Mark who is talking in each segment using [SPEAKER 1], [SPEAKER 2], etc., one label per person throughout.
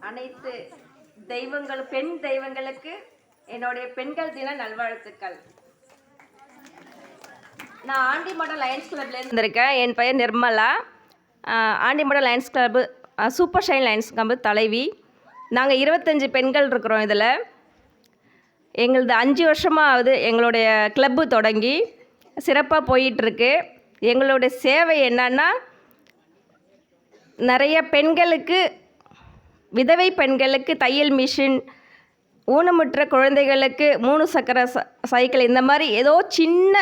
[SPEAKER 1] அனைத்து பெண் தெய்வங்களுக்கு என்னுடைய பெண்கள் தின நல்வாழ்த்துக்கள். நான் ஆண்டிமடம் லயன்ஸ் கிளப்ல இருந்திருக்கேன். என் பெயர் Nirmala. Andimadam Lions club super shine Lions club தலைவி. நாங்கள் 25 பெண்கள் இருக்கிறோம். இதில் எங்களது 5 வருஷமாவது எங்களுடைய கிளப்பு தொடங்கி சிறப்பாக போயிட்டுருக்கு. எங்களுடைய சேவை என்னன்னா, நிறைய பெண்களுக்கு, விதவை பெண்களுக்கு தையல் மிஷின், ஊனமுற்ற குழந்தைகளுக்கு 3 சக்கர சைக்கிள், இந்த மாதிரி ஏதோ சின்ன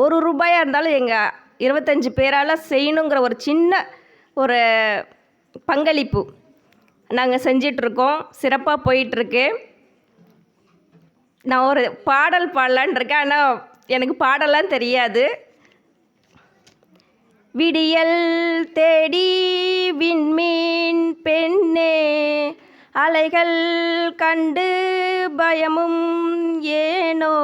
[SPEAKER 1] ₹1 இருந்தாலும் எங்கள் 25 பேரால் செய்யணுங்கிற ஒரு சின்ன ஒரு பங்களிப்பு நாங்கள் செஞ்சிட்ருக்கோம். சிறப்பாக போயிட்டுருக்கு. நான் ஒரு பாடல் பாடலான் இருக்கேன், ஆனால் எனக்கு பாடலாம் தெரியாது. விடியல் தேடி விண்மீன் பெண்ணே, அலைகள் கண்டு பயமும் ஏனோ,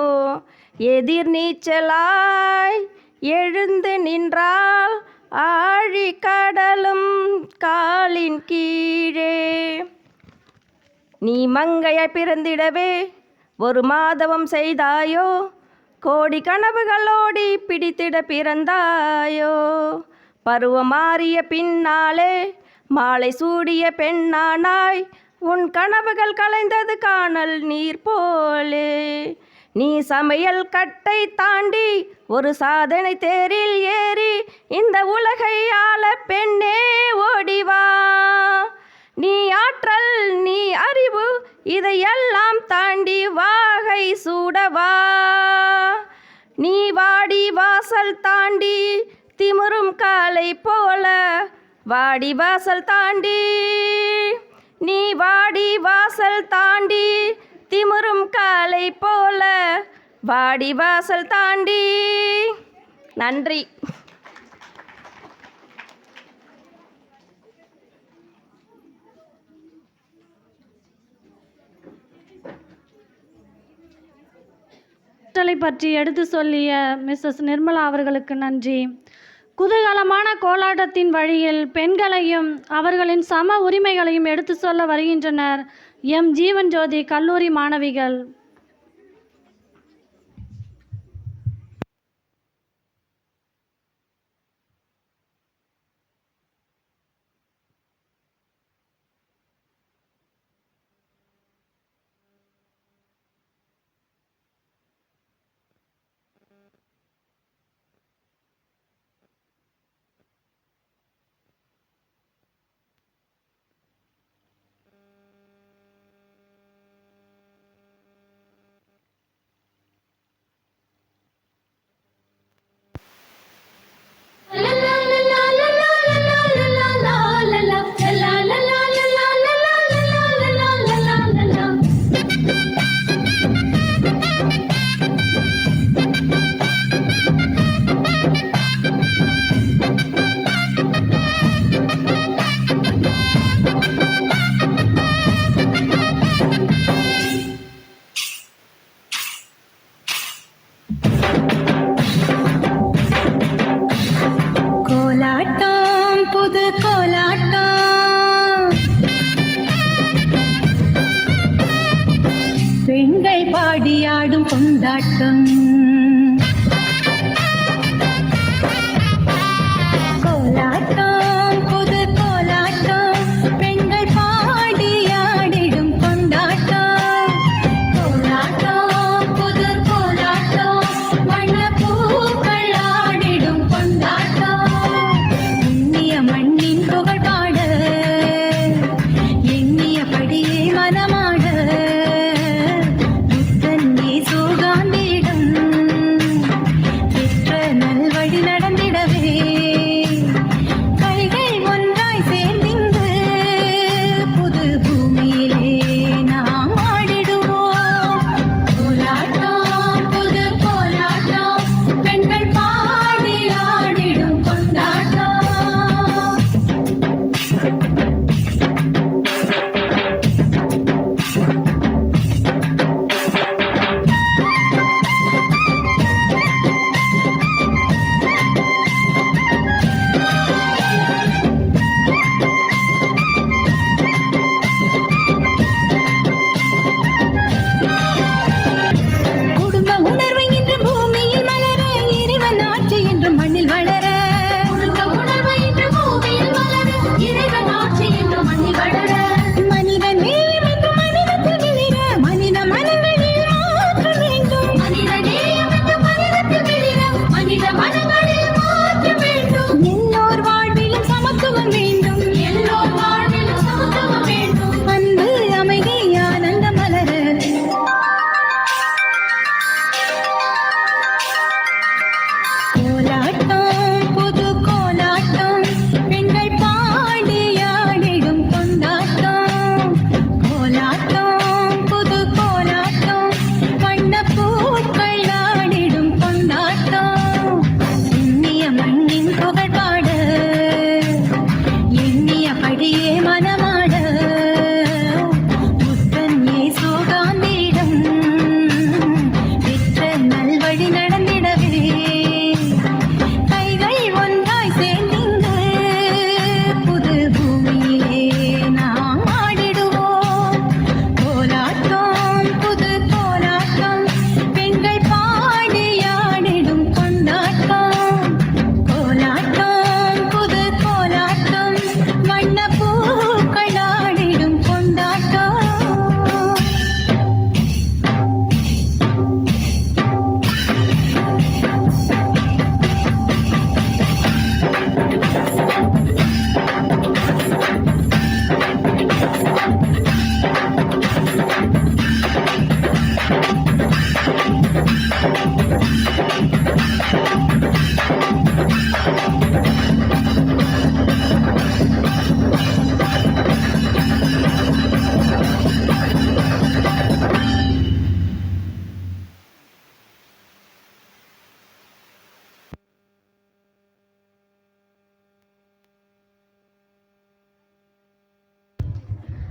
[SPEAKER 1] எதிர்நீச்சலாய் எழுந்து நின்றால் ஆழி கடலும் காலின் கீழே. நீ மங்கையாய் பிறந்திடவே ஒரு மாதவம் செய்தாயோ, கோடி கனவுகளோடி பிடித்திட பிறந்தாயோ. பருவம் மாறிய பின்னாலே மாலை சூடிய பெண்ணானாய், உன் கனவுகள் கலைந்தது காணல் நீர் போலே. நீ சமையல் கட்டை தாண்டி ஒரு சாதனை தேரில் ஏறி இந்த உலகை ஆள பெண்ணே ஓடிவா. நீ ஆற்றல், நீ அறிவு, இதையெல்லாம் தாண்டி வாகை சூடவா. நீ வாடி வாசல் தாண்டி திமிரும் காலை போல, வாடி வாசல் தாண்டி, நீ வாடி வாசல் தாண்டி திமிரும் காலை போல, வாடி வாசல் தாண்டி. நன்றி.
[SPEAKER 2] பற்றி எடுத்து சொல்லிய மிஸ்ஸஸ் நிர்மலா அவர்களுக்கு நன்றி. குதூகலமான கோலாட்டத்தின் வழியில் பெண்களையும் அவர்களின் சம உரிமைகளையும் எடுத்து சொல்ல வருகின்றனர் எம் ஜீவன் ஜோதி கல்லூரி மாணவிகள்.
[SPEAKER 3] பெண்கள் பாடியாடும் கொண்டாட்டம், கோலாட்டம் புது கோலாட்டம், பெண்கள் பாடியாடிடும் கொண்டாட்டம், கோலாட்டம் புது கோலாட்டம், வண்ணப்பூக்கள் ஆடிடும் கொண்டாட்டம். எண்ணிய மண்ணின் புகழ் பாட, எண்ணியபடியே மனமாட, சுகாந்திடம்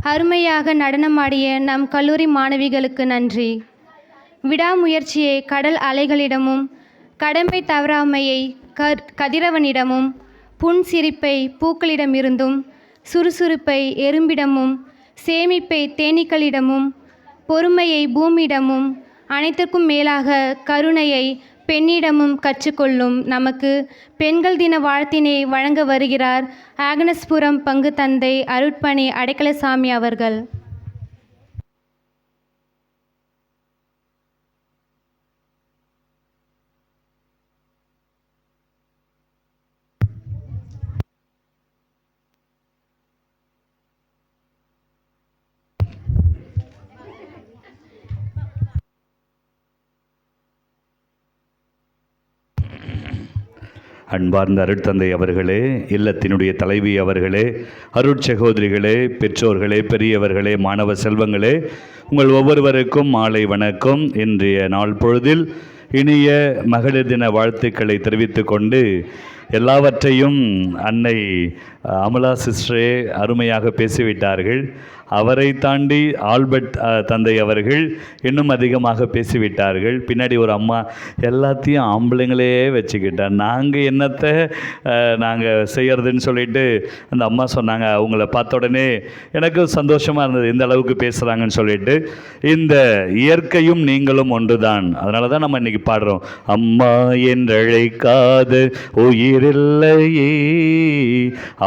[SPEAKER 4] அருமையாக நடனமாடிய நம் கல்லூரி மாணவிகளுக்கு நன்றி. விடாமுயற்சியை கடல் அலைகளிடமும், கடமை தவறாமையை கதிரவனிடமும், புன்சிரிப்பை பூக்களிடமிருந்தும், சுறுசுறுப்பை எறும்பிடமும், சேமிப்பை தேனீக்களிடமும், பொறுமையை பூமியிடமும், அனைத்திற்கும் மேலாக கருணையை பெண்ணிடமும் கற்றுக்கொள்ளும் நமக்கு பெண்கள் தின வாழ்த்தினை வழங்க வருகிறார் ஆக்னஸ்புரம் பங்கு தந்தை அருட்பணி அடைக்கலசாமி அவர்கள்.
[SPEAKER 5] அன்பார்ந்த அருட்தந்தை அவர்களே, இல்லத்தினுடைய தலைவி அவர்களே, அருட்சகோதரிகளே, பெற்றோர்களே, பெரியவர்களே, மாணவ செல்வங்களே, உங்கள் ஒவ்வொருவருக்கும் மாலை வணக்கம். இன்றைய நாள் பொழுதில் இனிய மகளிர் தின வாழ்த்துக்களை தெரிவித்து கொண்டு எல்லாவற்றையும் அன்னை அமலா சிஸ்டரே அருமையாக பேசிவிட்டார்கள். அவரை தாண்டி ஆல்பர்ட் தந்தை அவர்கள் இன்னும் அதிகமாக பேசிவிட்டார்கள். பின்னாடி ஒரு அம்மா எல்லாத்தையும் ஆம்பளைங்களே வச்சுக்கிட்டார், நாங்கள் என்னத்தை நாங்கள் செய்கிறதுன்னு சொல்லிட்டு அந்த அம்மா சொன்னாங்க. அவங்கள பார்த்த உடனே எனக்கு சந்தோஷமாக இருந்தது, இந்த அளவுக்கு பேசுகிறாங்கன்னு சொல்லிட்டு. இந்த இயற்கையும் நீங்களும் ஒன்றுதான், அதனால தான் நம்ம இன்றைக்கி பாடுறோம். அம்மா என்றழைக்காத உயிரில்லையே,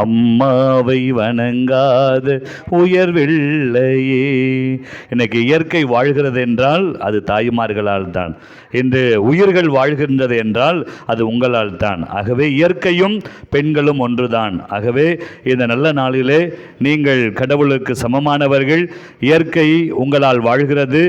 [SPEAKER 5] அம்மாவை வணங்காத உயர்வில்லையே. இன்னைக்கு இயற்கை வாழ்கிறது என்றால் அது தாய்மார்களால் தான். இன்று உயிர்கள் வாழ்கின்றது என்றால் அது உங்களால் தான். ஆகவே இயற்கையும் பெண்களும் ஒன்றுதான். ஆகவே இந்த நல்ல நாளிலே நீங்கள் கடவுளுக்கு சமமானவர்கள். இயற்கை உங்களால் வாழ்கிறது,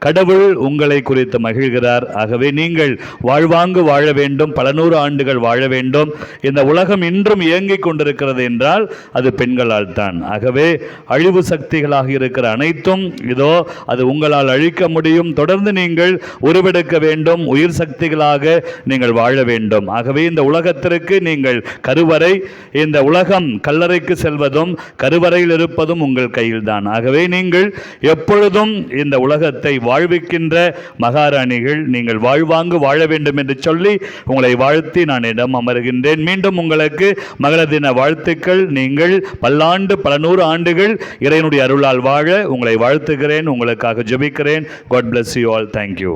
[SPEAKER 5] கடவுள் உங்களை குறித்து மகிழ்கிறார். ஆகவே நீங்கள் வாழ்வாங்கு வாழ வேண்டும், பல நூறு ஆண்டுகள் வாழ வேண்டும். இந்த உலகம் இன்றும் இயங்கிக் கொண்டிருக்கிறது என்றால் அது பெண்களால் தான். ஆகவே அழிவு சக்திகளாக இருக்கிற அனைத்தும் இதோ அது உங்களால் அழிக்க முடியும். தொடர்ந்து நீங்கள் உருவெடுக்க வேண்டும், உயிர் சக்திகளாக நீங்கள் வாழ வேண்டும். ஆகவே இந்த உலகத்திற்கு நீங்கள் கருவறை, இந்த உலகம் கல்லறைக்கு செல்வதும் கருவறையில் இருப்பதும் உங்கள் கையில்தான். ஆகவே நீங்கள் எப்பொழுதும் இந்த உலகத்தை வாழ்விக்கின்ற மகாராணிகள். நீங்கள் வாழ்வாங்கு வாழ வேண்டும் என்று சொல்லி உங்களை வாழ்த்தி நான் இடம் அமர்கின்றேன். மீண்டும் உங்களுக்கு மகளிர் தின வாழ்த்துக்கள். நீங்கள் பல்லாண்டு பல நூறு ஆண்டுகள் இறைவனுடைய அருளால் வாழ உங்களை வாழ்த்துகிறேன், உங்களுக்காக ஜெபிக்கிறேன். God bless you all. Thank you.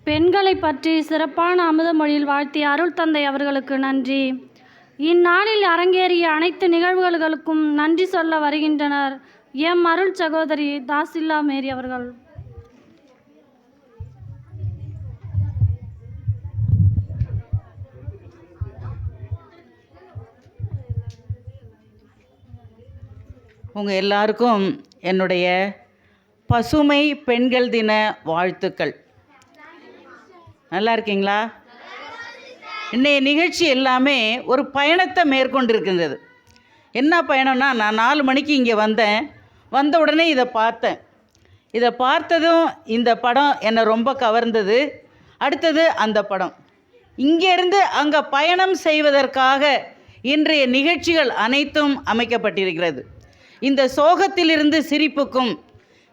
[SPEAKER 2] பெண்களை பற்றி சிறப்பான அமுதமொழியில் வாழ்த்திய அருள் தந்தை அவர்களுக்கு நன்றி. இந்நாளில் அரங்கேறிய அனைத்து நிகழ்வுகளுக்கும் நன்றி சொல்ல வருகின்றனர் எம் அருள் சகோதரி தாசில்லா மேரி அவர்கள்.
[SPEAKER 6] உங்கள் எல்லாருக்கும் என்னுடைய பசுமை பெண்கள் தின வாழ்த்துக்கள். நல்லா இருக்கீங்களா? இன்றைய நிகழ்ச்சி எல்லாமே ஒரு பயணத்தை மேற்கொண்டிருக்கின்றது. என்ன பயணம்னா, நான் 4 மணிக்கு இங்கே வந்த உடனே இதை பார்த்தேன். இதை பார்த்ததும் இந்த படம் என்னை ரொம்ப கவர்ந்தது. அடுத்தது அந்த படம். இங்கேருந்து அங்கே பயணம் செய்வதற்காக இன்றைய நிகழ்ச்சிகள் அனைத்தும் அமைக்கப்பட்டிருக்கிறது. இந்த சோகத்திலிருந்து சிரிப்புக்கும்,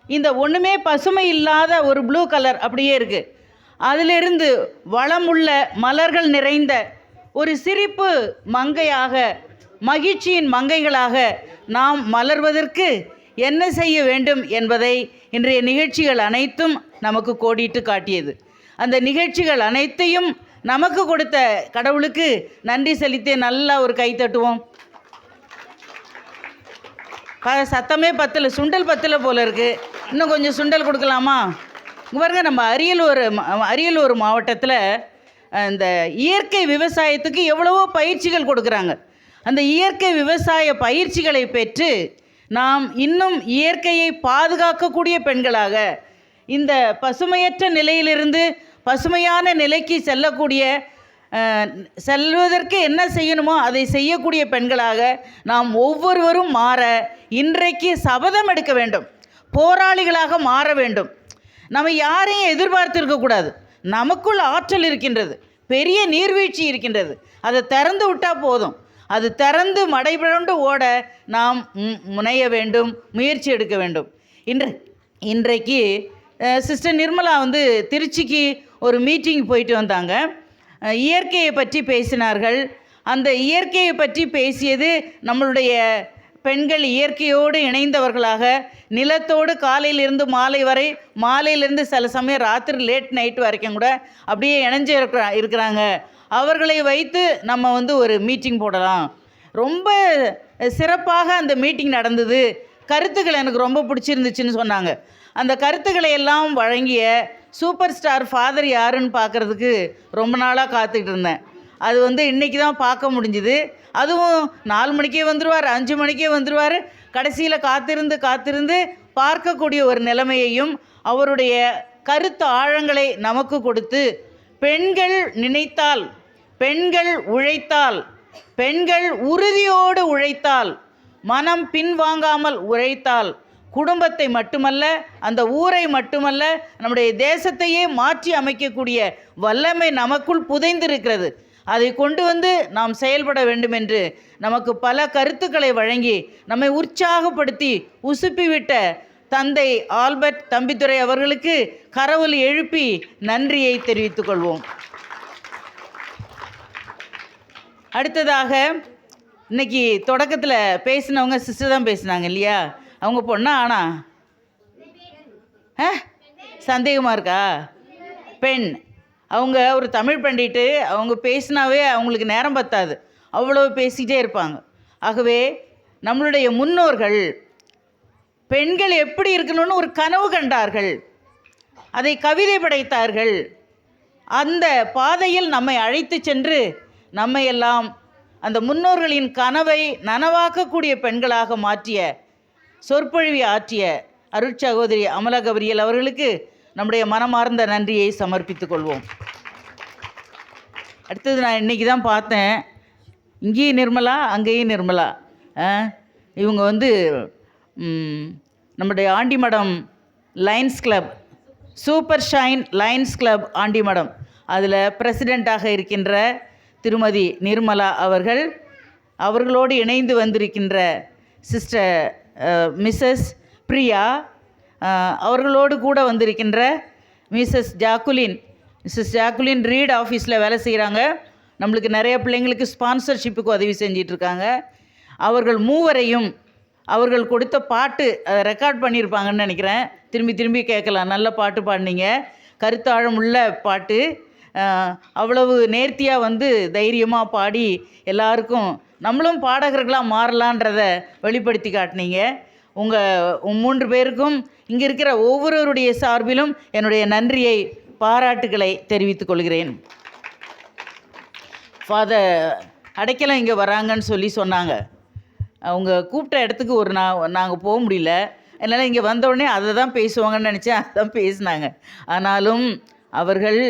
[SPEAKER 6] இந்த ஒன்றுமே பசுமை இல்லாத ஒரு ப்ளூ கலர் அப்படியே இருக்குது, அதிலிருந்து வளமுள்ள மலர்கள் நிறைந்த ஒரு சிரிப்பு மங்கையாக, மகிழ்ச்சியின் மங்கைகளாக நாம் மலர்வதற்கு என்ன செய்ய வேண்டும் என்பதை இன்றைய நிகழ்ச்சிகள் அனைத்தும் நமக்கு கோடிட்டு காட்டியது. அந்த நிகழ்ச்சிகள் அனைத்தையும் நமக்கு கொடுத்த கடவுளுக்கு நன்றி செலுத்தி நல்லா ஒரு கை தட்டுவோம். சத்தமே பத்தலை, சுண்டல் பத்தலை போல இருக்குது. இன்னும் கொஞ்சம் சுண்டல் கொடுக்கலாமா? இங்கே பாருங்க, நம்ம அரியலூர் மாவட்டத்தில் இந்த இயற்கை விவசாயத்துக்கு எவ்வளவோ பயிற்சிகள் கொடுக்குறாங்க. அந்த இயற்கை விவசாய பயிற்சிகளை பெற்று நாம் இன்னும் இயற்கையை பாதுகாக்கக்கூடிய பெண்களாக, இந்த பசுமையற்ற நிலையிலிருந்து பசுமையான நிலைக்கு செல்லக்கூடிய செல்வதற்கு என்ன செய்யணுமோ அதை செய்யக்கூடிய பெண்களாக நாம் ஒவ்வொருவரும் மாற இன்றைக்கு சபதம் எடுக்க வேண்டும். போராளிகளாக மாற வேண்டும். நம்ம யாரையும் எதிர்பார்த்து இருக்கக்கூடாது. நமக்குள் ஆற்றல் இருக்கின்றது, பெரிய நீர்வீழ்ச்சி இருக்கின்றது. அதை திறந்து விட்டால் போதும். அது திறந்து மடைபிழண்டு ஓட நாம் முனைய வேண்டும், முயற்சி எடுக்க வேண்டும். இன்றைக்கு சிஸ்டர் நிர்மலா வந்து திருச்சிக்கு ஒரு மீட்டிங் போயிட்டு வந்தாங்க. இயற்கையை பற்றி பேசினார்கள். அந்த இயற்கையை பற்றி பேசியது நம்மளுடைய பெண்கள் இயற்கையோடு இணைந்தவர்களாக, நிலத்தோடு காலையிலிருந்து மாலை வரை, மாலையிலிருந்து சில சமயம் ராத்திரி லேட் நைட் வரைக்கும் கூட அப்படியே இணைஞ்சு இருக்கிறாங்க. அவர்களை வைத்து நம்ம வந்து ஒரு மீட்டிங் போடலாம். ரொம்ப சிறப்பாக அந்த மீட்டிங் நடந்தது. கருத்துக்கள் எனக்கு ரொம்ப பிடிச்சிருந்துச்சுன்னு சொன்னாங்க. அந்த கருத்துக்களை எல்லாம் வழங்கிய சூப்பர் ஸ்டார் ஃபாதர் யாருன்னு பார்க்குறதுக்கு ரொம்ப நாளாக காத்துக்கிட்டு இருந்தேன். அது வந்து இன்றைக்கி தான் பார்க்க முடிஞ்சுது. அதுவும் 4 மணிக்கே வந்துடுவார், 5 மணிக்கே வந்துடுவார். கடைசியில் காத்திருந்து பார்க்கக்கூடிய ஒரு நிலைமையையும் அவருடைய கருத்து ஆழங்களை நமக்கு கொடுத்து, பெண்கள் நினைத்தால், பெண்கள் உழைத்தால், பெண்கள் உறுதியோடு உழைத்தால், மனம் பின்வாங்காமல் உழைத்தால், குடும்பத்தை மட்டுமல்ல, அந்த ஊரை மட்டுமல்ல, நம்முடைய தேசத்தையே மாற்றி அமைக்கக்கூடிய வல்லமை நமக்குள் புதைந்திருக்கிறது. அதை கொண்டு வந்து நாம் செயல்பட வேண்டும் என்று நமக்கு பல கருத்துக்களை வழங்கி நம்மை உற்சாகப்படுத்தி உசுப்பிவிட்ட தந்தை ஆல்பர்ட் தம்பிதுரை அவர்களுக்கு கரவொலி எழுப்பி நன்றியை தெரிவித்துக் கொள்வோம். அடுத்ததாக இன்னைக்கு தொடக்கத்தில் பேசினவங்க சிஸ்டர் தான் பேசினாங்க இல்லையா? அவங்க பொண்ணா ஆனா சந்தேகமாக இருக்கா? பெண். அவங்க ஒரு தமிழ் பண்டிட்டு, அவங்க பேசினாவே அவங்களுக்கு நேரம் பத்தாது, அவ்வளோ பேசிகிட்டே இருப்பாங்க. ஆகவே நம்மளுடைய முன்னோர்கள் பெண்கள் எப்படி இருக்கணும்னு ஒரு கனவு கண்டார்கள், அதை கவிதை படைத்தார்கள். அந்த பாதையில் நம்மை அழைத்து சென்று நம்மை எல்லாம் அந்த முன்னோர்களின் கனவை நனவாக்கக்கூடிய பெண்களாக மாற்றிய, சொற்பொழிவை ஆற்றிய அருட்சகோதரி அமலா கபிரியல் அவர்களுக்கு நம்முடைய மனமார்ந்த நன்றியை சமர்ப்பித்துக் கொள்வோம். அடுத்தது நான் இன்றைக்கி தான் பார்த்தேன், இங்கேயும் நிர்மலா அங்கேயும் நிர்மலா. இவங்க வந்து நம்முடைய Andimadam Lions club, super shine Lions club Andimadam, அதில் பிரசிடெண்ட்டாக இருக்கின்ற திருமதி நிர்மலா அவர்கள், அவர்களோடு இணைந்து வந்திருக்கின்ற சிஸ்டர் மிஸ்ஸஸ் பிரியா, அவர்களோடு கூட வந்திருக்கின்ற Mrs Jacqueline. Mrs Jacqueline Reed ஆஃபீஸில் வேலை செய்கிறாங்க. நம்மளுக்கு நிறைய பிள்ளைங்களுக்கு ஸ்பான்சர்ஷிப்புக்கு உதவி செஞ்சிட்ருக்காங்க. அவர்கள் மூவரையும் அவர்கள் கொடுத்த பாட்டு அதை ரெக்கார்ட் பண்ணியிருப்பாங்கன்னு நினைக்கிறேன். திரும்பி கேட்கலாம். நல்ல பாட்டு பாடினீங்க, கருத்தாழம் உள்ள பாட்டு. அவ்வளவு நேர்த்தியாக வந்து தைரியமாக பாடி எல்லாருக்கும் நம்மளும் பாடகர்களாக மாறலான்றதை வெளிப்படுத்தி காட்டினீங்க. உங்கள் 3 பேருக்கும் இங்கே இருக்கிற ஒவ்வொருவருடைய சார்பிலும் என்னுடைய நன்றியை, பாராட்டுகளை தெரிவித்துக் கொள்கிறேன். ஃபாதர் அடைக்கலம் இங்கே வராங்கன்னு சொல்லி சொன்னாங்க. அவங்க கூப்பிட்ட இடத்துக்கு நாங்கள் போக முடியல. அதனால் இங்கே வந்தவுடனே அதை தான் பேசுவாங்கன்னு நினச்சேன், அதுதான் பேசினாங்க. ஆனாலும் அவர்கள்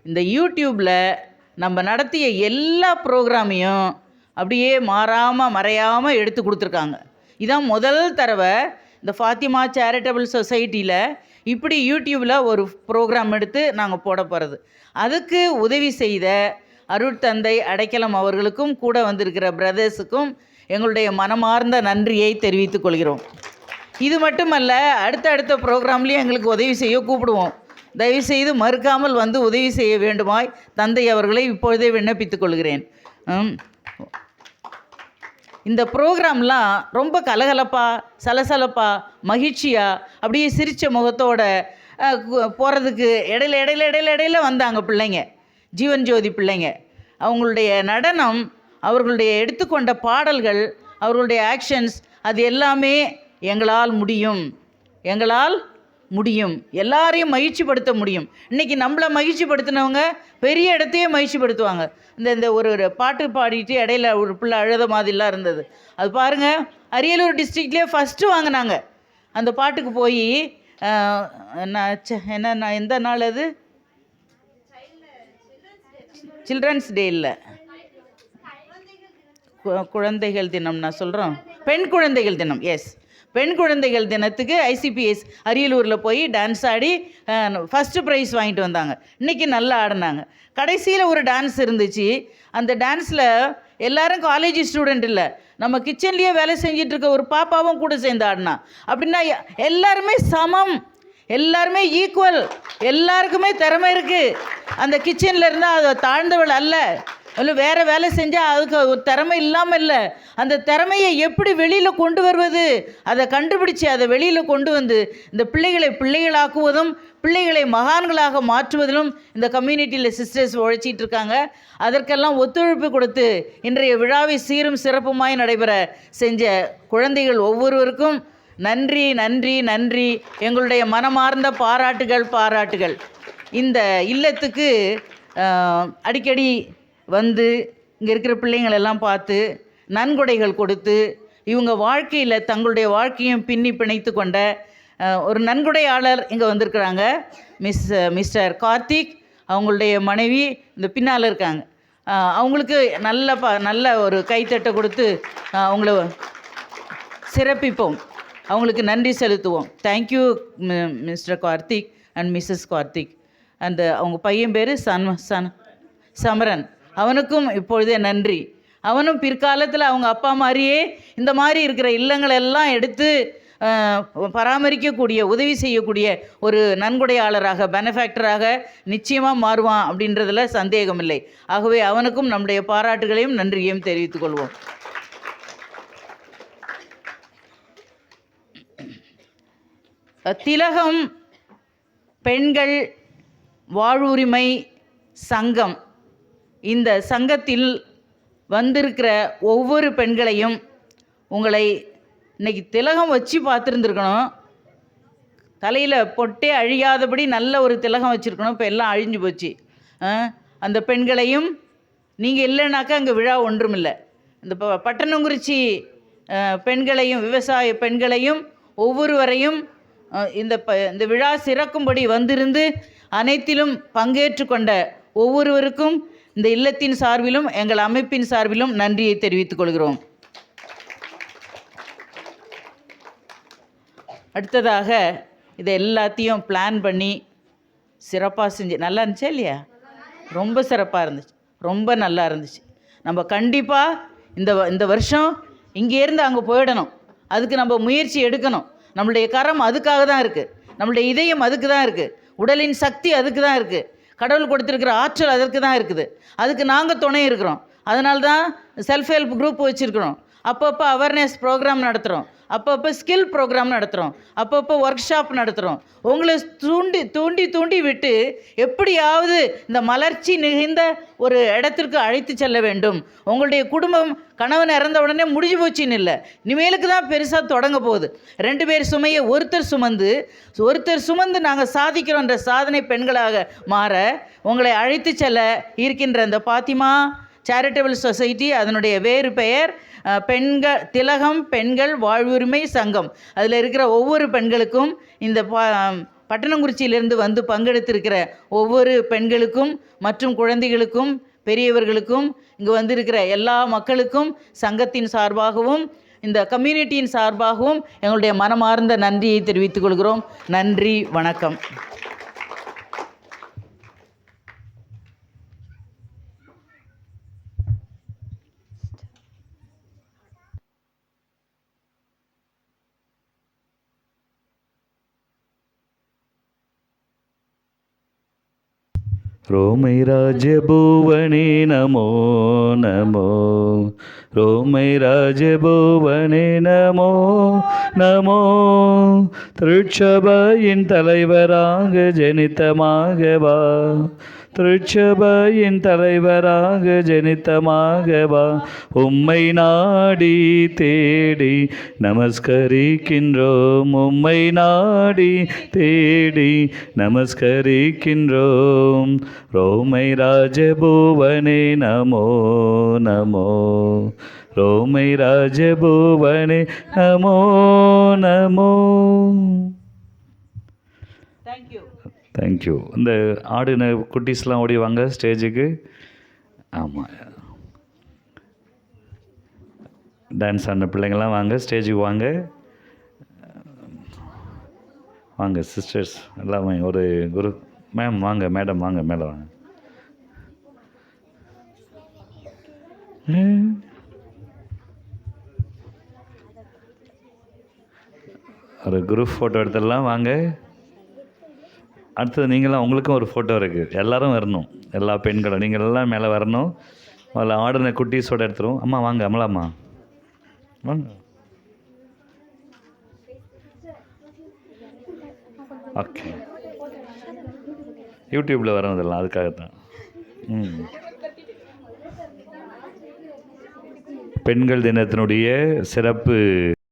[SPEAKER 6] இந்த யூடியூப்பில் நம்ம நடத்திய எல்லா ப்ரோக்ராமையும் அப்படியே மாறாமல் மறையாமல் எடுத்து கொடுத்துருக்காங்க. இதான் முதல் தடவை இந்த ஃபாத்திமா சேரிட்டபிள் சொசைட்டியில் இப்படி யூடியூப்பில் ஒரு ப்ரோக்ராம் எடுத்து நாங்கள் போட போகிறது. அதுக்கு உதவி செய்த அருட்தந்தை அடைக்கலம் அவர்களுக்கும் கூட வந்திருக்கிற பிரதர்ஸுக்கும் எங்களுடைய மனமார்ந்த நன்றியை தெரிவித்துக் கொள்கிறோம். இது மட்டுமல்ல, அடுத்த ப்ரோக்ராம்லேயும் எங்களுக்கு உதவி செய்ய கூப்பிடுவோம். தயவுசெய்து மறுக்காமல் வந்து உதவி செய்ய வேண்டுமாய் தந்தை அவர்களை இப்பொழுதே விண்ணப்பித்துக் கொள்கிறேன். இந்த ப்ரோக்ராம்லாம் ரொம்ப கலகலப்பாக, சலசலப்பாக, மகிழ்ச்சியாக, அப்படியே சிரித்த முகத்தோட போகிறதுக்கு இடையில வந்தாங்க பிள்ளைங்க, ஜீவன் ஜோதி பிள்ளைங்க. அவங்களுடைய நடனம், அவர்களுடைய எடுத்துக்கொண்ட பாடல்கள், அவர்களுடைய ஆக்ஷன்ஸ், அது எல்லாமே எங்களால் முடியும், எல்லாரையும் மகிழ்ச்சிப்படுத்த முடியும். இன்றைக்கி நம்மளை மகிழ்ச்சிப்படுத்தினவங்க பெரிய இடத்தையே மகிழ்ச்சிப்படுத்துவாங்க. இந்த ஒரு பாட்டு பாடிட்டு இடையில ஒரு பிள்ளை அழுத மாதிரிலாம் இருந்தது. அது பாருங்கள், அரியலூர் டிஸ்ட்ரிக்ட்லேயே ஃபஸ்ட்டு வாங்கினாங்க. அந்த பாட்டுக்கு போய் எந்த நாள் அது, சில்ட்ரன்ஸ் டே இல்லை, குழந்தைகள் தினம் நான் சொல்கிறோம், பெண் குழந்தைகள் தினம். எஸ், பெண் குழந்தைகள் தினத்துக்கு ஐசிபிஎஸ் அரியலூரில் போய் டான்ஸ் ஆடி ஃபஸ்ட்டு ப்ரைஸ் வாங்கிட்டு வந்தாங்க. இன்றைக்கி நல்லா ஆடினாங்க. கடைசியில் ஒரு டான்ஸ் இருந்துச்சு. அந்த டான்ஸில் எல்லாரும் காலேஜ் ஸ்டூடெண்ட் இல்லை, நம்ம கிச்சன்லேயே வேலை செஞ்சிட்ருக்க ஒரு பாப்பாவும் கூட சேர்ந்து ஆடினா. அப்படின்னா எல்லாருமே சமம், எல்லாருமே ஈக்குவல், எல்லாருக்குமே திறமை இருக்குது. அந்த கிச்சனில் இருந்தால் அது தாழ்ந்தவள் அல்ல, இல்லை வேறு வேலை செஞ்சால் அதுக்கு ஒரு திறமை இல்லாமல் இல்லை. அந்த திறமையை எப்படி வெளியில் கொண்டு வருவது, அதை கண்டுபிடிச்சி அதை வெளியில் கொண்டு வந்து இந்த பிள்ளைகளை பிள்ளைகளாக்குவதும் பிள்ளைகளை மகான்களாக மாற்றுவதிலும் இந்த கம்யூனிட்டியில் சிஸ்டர்ஸ் உழைச்சிட்டு இருக்காங்க. அதற்கெல்லாம் ஒத்துழைப்பு கொடுத்து இன்றைய விழாவை சீரும் சிறப்புமாய் நடைபெற செஞ்ச குழந்தைகள் ஒவ்வொருவருக்கும் நன்றி நன்றி நன்றி. எங்களுடைய மனமார்ந்த பாராட்டுகள். இந்த இல்லத்துக்கு அடிக்கடி வந்து இங்கே இருக்கிற பிள்ளைங்களெல்லாம் பார்த்து நன்கொடைகள் கொடுத்து இவங்க வாழ்க்கையில் தங்களுடைய வாழ்க்கையும் பின்னி பிணைத்து கொண்ட ஒரு நன்கொடையாளர் இங்கே வந்திருக்கிறாங்க. மிஸ்டர் கார்த்திக், அவங்களுடைய மனைவி இந்த பின்னால் இருக்காங்க. அவங்களுக்கு நல்ல ஒரு கைத்தட்டை கொடுத்து அவங்கள சிறப்பிப்போம், அவங்களுக்கு நன்றி செலுத்துவோம். Thank you mister Karthik and Mrs Karthik. அந்த அவங்க பையன் பேர் சமரன், அவனுக்கும் இப்பொழுதே நன்றி. அவனும் பிற்காலத்தில் அவங்க அப்பா மாதிரியே இந்த மாதிரி இருக்கிற இல்லங்களெல்லாம் எடுத்து பராமரிக்கக்கூடிய உதவி செய்யக்கூடிய ஒரு நன்கொடையாளராக பெனஃபேக்டராக நிச்சயமாக மாறுவான் அப்படின்றதில் சந்தேகமில்லை. ஆகவே அவனுக்கும் நம்முடைய பாராட்டுகளையும் நன்றியையும் தெரிவித்துக் கொள்வோம். திலகம் பெண்கள் வாழ்வுரிமை சங்கம், இந்த சங்கத்தில் வந்திருக்கிற ஒவ்வொரு பெண்களையும் உங்களை இன்றைக்கி திலகம் வச்சு பார்த்துருந்துருக்கணும். தலையில் பொட்டே அழியாதபடி நல்ல ஒரு திலகம் வச்சுருக்கணும். இப்போ எல்லாம் அழிஞ்சு போச்சு. அந்த பெண்களையும் நீங்கள் இல்லைனாக்கா அங்கே விழா ஒன்றும் இல்லை. இந்த பட்டணங்குறிச்சி பெண்களையும் விவசாய பெண்களையும் ஒவ்வொருவரையும் இந்த விழா சிறக்கும்படி வந்திருந்து அனைத்திலும் பங்கேற்று கொண்ட ஒவ்வொருவருக்கும் இந்த இல்லத்தின் சார்பிலும் எங்கள் அமைப்பின் சார்பிலும் நன்றியை தெரிவித்துக் கொள்கிறோம். அடுத்ததாக இதை எல்லாத்தையும் பிளான் பண்ணி சிறப்பாக செஞ்சு நல்லா இருந்துச்சா இல்லையா? ரொம்ப சிறப்பாக இருந்துச்சு, ரொம்ப நல்லா இருந்துச்சு. நம்ம கண்டிப்பாக இந்த வருஷம் இங்கேருந்து அங்கே போயிடணும். அதுக்கு நம்ம முயற்சி எடுக்கணும். நம்மளுடைய கரம் அதுக்காக தான் இருக்குது, நம்மளுடைய இதயம் அதுக்கு தான் இருக்குது, உடலின் சக்தி அதுக்கு தான் இருக்குது, கடவுள் கொடுத்துருக்கிற ஆற்றல் அதற்கு தான் இருக்குது. அதுக்கு நாங்கள் துணை இருக்கிறோம். அதனால தான் செல்ஃப் ஹெல்ப் குரூப் வச்சுருக்கிறோம். அப்பப்போ அவேர்னஸ் ப்ரோக்ராம் நடத்துகிறோம், அப்பப்போ ஸ்கில் ப்ரோக்ராம் நடத்துகிறோம், அப்பப்போ ஒர்க் ஷாப் நடத்துகிறோம். உங்களை தூண்டி விட்டு எப்படியாவது இந்த மலர்ச்சி நிகழ்ந்த ஒரு இடத்திற்கு அழைத்து செல்ல வேண்டும். உங்களுடைய குடும்பம் கணவன் இறந்த உடனே முடிஞ்சு போச்சின்னு இல்லை, இனிமேலுக்கு தான் பெருசாக தொடங்க போகுது. 2 பேர் சுமையை ஒருத்தர் சுமந்து நாங்கள் சாதிக்கிறோன்ற சாதனை பெண்களாக மாற உங்களை அழைத்து செல்ல இருக்கின்ற அந்த பாத்திமா சேரிட்டபிள் சொசைட்டி, அதனுடைய வேறு பெயர் திலகம் பெண்கள் வாழ்வுரிமை சங்கம். அதில் இருக்கிற ஒவ்வொரு பெண்களுக்கும், இந்த பட்டணங்குறிச்சியிலிருந்து வந்து பங்கெடுத்திருக்கிற ஒவ்வொரு பெண்களுக்கும் மற்றும் குழந்தைகளுக்கும் பெரியவர்களுக்கும் இங்கு வந்திருக்கிற எல்லா மக்களுக்கும் சங்கத்தின் சார்பாகவும் இந்த கம்யூனிட்டியின் சார்பாகவும் எங்களுடைய மனமார்ந்த நன்றியை தெரிவித்துக் கொள்கிறோம். நன்றி, வணக்கம்.
[SPEAKER 5] रोमै राजभुवने नमो नमो, रोमै राजभुवने नमो नमो, திருச்சபையின் தலைவராக ஜனித்தமாகவா, திருச்சபையின் தலைவராக ஜனித்தமாகவா, உம்மை நாடி தேடி நமஸ்கரிக்கின்றோம், உம்மை நாடி தேடி நமஸ்கரிக்கின்றோம். ரோமை ராஜபுவனே நமோ நமோ, ரோமை ராஜபுவனே நமோ நமோ. தேங்க்யூ. இந்த ஆடின குட்டீஸ்லாம் ஓடி வாங்க ஸ்டேஜுக்கு. ஆமாம், டான்ஸ் ஆடின பிள்ளைங்கள்லாம் வாங்க, ஸ்டேஜுக்கு வாங்க. வாங்க சிஸ்டர்ஸ் எல்லாம் வாங்க. ஒரு குரு மேம் வாங்க, மேடம் வாங்க, மேலே வாங்க. ஒரு குரூப் ஃபோட்டோ எடுத்துடலாம் வாங்க. அடுத்தது நீங்களாம், உங்களுக்கும் ஒரு ஃபோட்டோ இருக்குது, எல்லோரும் வரணும், எல்லா பெண்களும் நீங்கள் எல்லாம் மேலே வரணும். அதில் ஆடின குட்டீஸோடு எடுத்துருவோம். அம்மா வாங்க, அமலாம்மா வாங்க. ஓகே, யூடியூப்பில் வரதெல்லாம் அதுக்காகத்தான். பெண்கள் தினத்தினுடைய சிறப்பு